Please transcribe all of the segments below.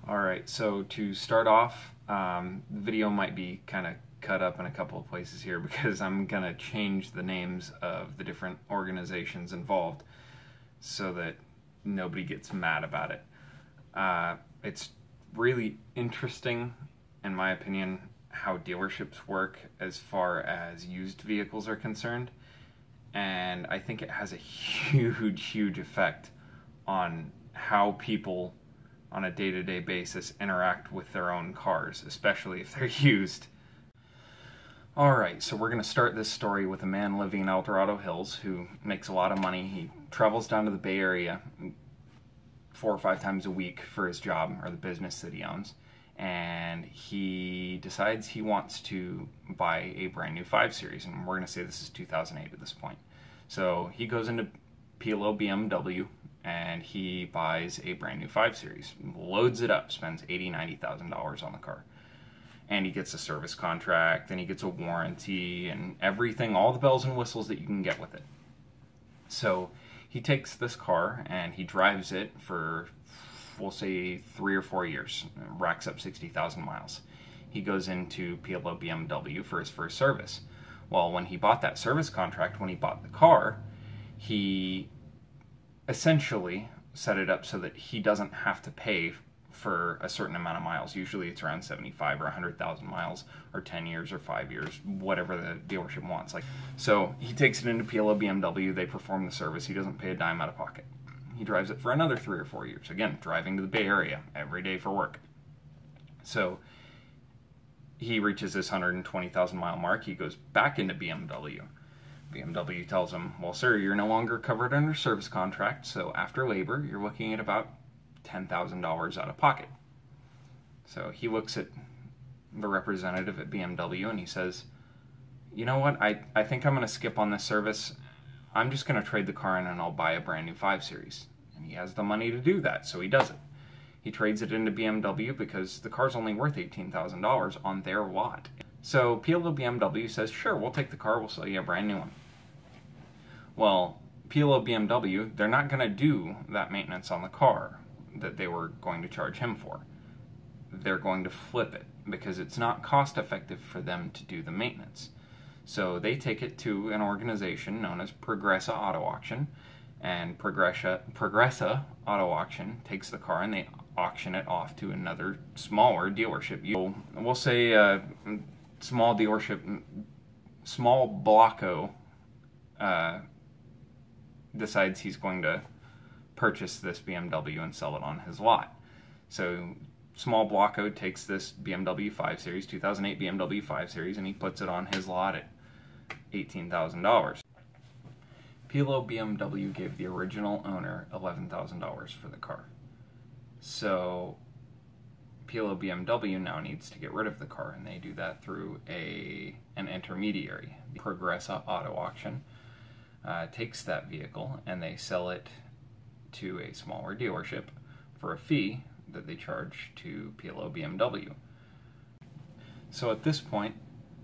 Alright, so to start off, the video might be kind of cut up in a couple of places here because I'm going to change the names of the different organizations involved so that nobody gets mad about it. It's really interesting, in my opinion, how dealerships work as far as used vehicles are concerned, and I think it has a huge effect on how people on a day-to-day basis interact with their own cars, especially if they're used. Alright, so we're going to start this story with a man living in El Dorado Hills who makes a lot of money. He travels down to the Bay Area 4 or 5 times a week for his job, or the business that he owns, and he decides he wants to buy a brand new 5 Series, and we're going to say this is 2008 at this point. So he goes into PLO BMW and he buys a brand new 5 Series, loads it up, spends $80,000, $90,000 on the car. And he gets a service contract, and he gets a warranty, and everything, all the bells and whistles that you can get with it. So he takes this car and he drives it for, we'll say, 3 or 4 years, racks up 60,000 miles. He goes into PLO BMW for his first service. Well, when he bought that service contract, when he bought the car, he essentially set it up so that he doesn't have to pay for a certain amount of miles. Usually it's around 75 or 100,000 miles, or 10 years or 5 years, whatever the dealership wants. So he takes it into PLO BMW, they perform the service, he doesn't pay a dime out of pocket. He drives it for another 3 or 4 years, again, driving to the Bay Area every day for work. So he reaches this 120,000 mile mark, he goes back into BMW. BMW tells him, well, sir, you're no longer covered under service contract, so after labor, you're looking at about $10,000 out of pocket. So he looks at the representative at BMW and he says, you know what, I think I'm going to skip on this service. I'm just going to trade the car in and I'll buy a brand new 5 Series. And he has the money to do that, so he does it. He trades it into BMW because the car's only worth $18,000 on their lot. So PLO BMW says, sure, we'll take the car, we'll sell you a brand new one. Well, PLO BMW, they're not going to do that maintenance on the car that they were going to charge him for. They're going to flip it because it's not cost effective for them to do the maintenance. So they take it to an organization known as Progressa Auto Auction, and Progressa Auto Auction takes the car and they auction it off to another smaller dealership. We'll say small dealership, small blocko decides he's going to purchase this BMW and sell it on his lot. So small blocko takes this BMW 5 Series, 2008 BMW 5 Series, and he puts it on his lot at $18,000. PLO BMW gave the original owner $11,000 for the car. So PLO BMW now needs to get rid of the car, and they do that through an intermediary. Progressa Auto Auction takes that vehicle and they sell it to a smaller dealership for a fee that they charge to PLO BMW. So at this point,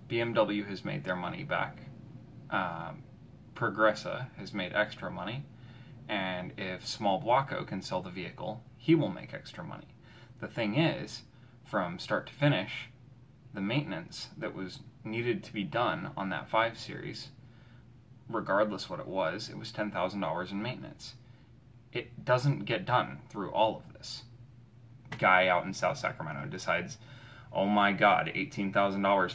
BMW has made their money back. Progressa has made extra money, and if Small Blocko can sell the vehicle, he will make extra money. The thing is, from start to finish, the maintenance that was needed to be done on that 5 Series, regardless what it was $10,000 in maintenance. It doesn't get done through all of this. Guy out in South Sacramento decides, oh my god, $18,000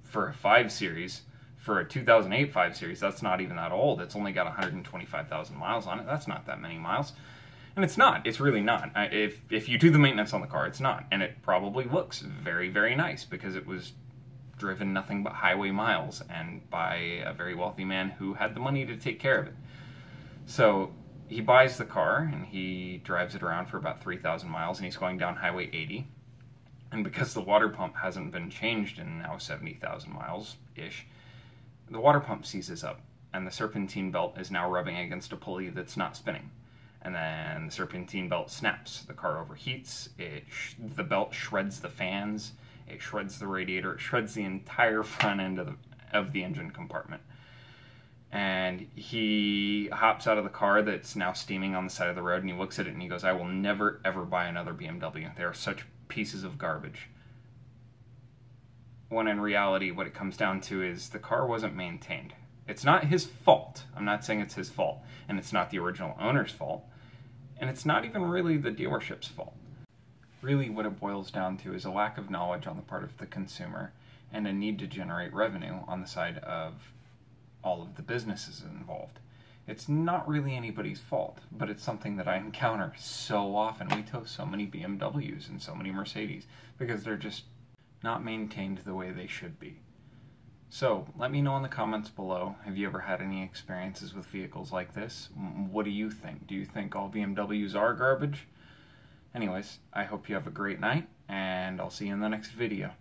for a 5 Series, for a 2008 5 Series, that's not even that old. It's only got 125,000 miles on it. That's not that many miles. And it's not. It's really not. If you do the maintenance on the car, it's not. And it probably looks very, very nice because it was driven nothing but highway miles and by a very wealthy man who had the money to take care of it. So he buys the car and he drives it around for about 3,000 miles, and he's going down Highway 80. And because the water pump hasn't been changed in now 70,000 miles-ish, the water pump seizes up, and the serpentine belt is now rubbing against a pulley that's not spinning. And then the serpentine belt snaps. The car overheats. The belt shreds the fans. It shreds the radiator. It shreds the entire front end of the engine compartment. And he hops out of the car that's now steaming on the side of the road, and he looks at it and he goes, "I will never ever buy another BMW. They are such pieces of garbage." When in reality, what it comes down to is the car wasn't maintained. It's not his fault. I'm not saying it's his fault. And it's not the original owner's fault. And it's not even really the dealership's fault. Really, what it boils down to is a lack of knowledge on the part of the consumer and a need to generate revenue on the side of all of the businesses involved. It's not really anybody's fault, but it's something that I encounter so often. We tow so many BMWs and so many Mercedes because they're just not maintained the way they should be. So let me know in the comments below, have you ever had any experiences with vehicles like this? What do you think? Do you think all BMWs are garbage? Anyways, I hope you have a great night, and I'll see you in the next video.